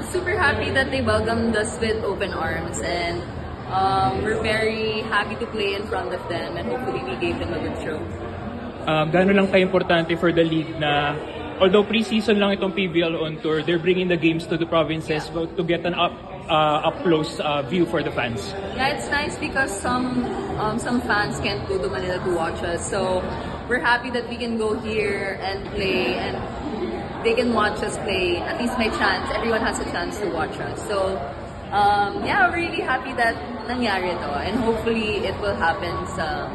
super happy that they welcomed us with open arms, and we're very happy to play in front of them, and hopefully we gave them a good show. Gano'n lang ka-importante for the league na although pre-season lang itong PBL on tour, they're bringing the games to the provinces to get an up-close view for the fans. Yeah, it's nice because some fans can't go to Manila to watch us, so we're happy that we can go here and play, and they can watch us play. At least my chance, everyone has a chance to watch us. So yeah, we're really happy that nangyari to, and hopefully it will happen sa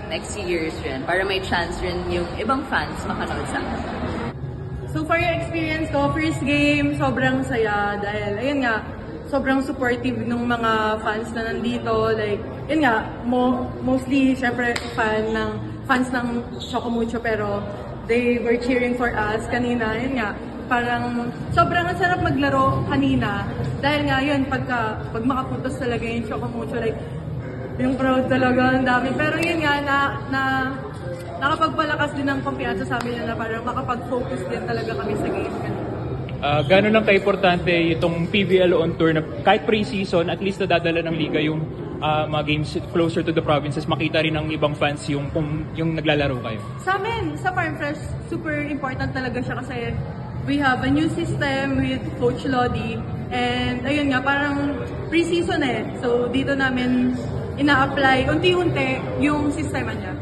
next years rin, para may chance rin yung ibang fans makanood sa akin. So far yung experience ko, first game, sobrang saya dahil, ayun nga, sobrang supportive ng mga fans na nandito. Like, yun nga, mostly, syempre, fans ng Chocomucho, pero they were cheering for us kanina. Yun nga, parang sobrang sarap maglaro kanina. Dahil nga, yun, pag makapuntos talaga yung Chocomucho, like, yung crowd talaga, ang dami. Pero yun nga, nakapagpalakas din ng kumpiyansa sa amin na parang makapag-focus din talaga kami sa game. Gano'n lang ka-importante itong PBL on tour na kahit pre-season, at least nadadala ng liga yung mga games closer to the provinces, makita rin ng ibang fans yung naglalaro kayo. Sa amin, sa Farm Fresh, super important talaga siya kasi we have a new system with Coach Lodi. And ayun nga, parang pre-season So dito namin ina-apply unti-unti yung sistema niya.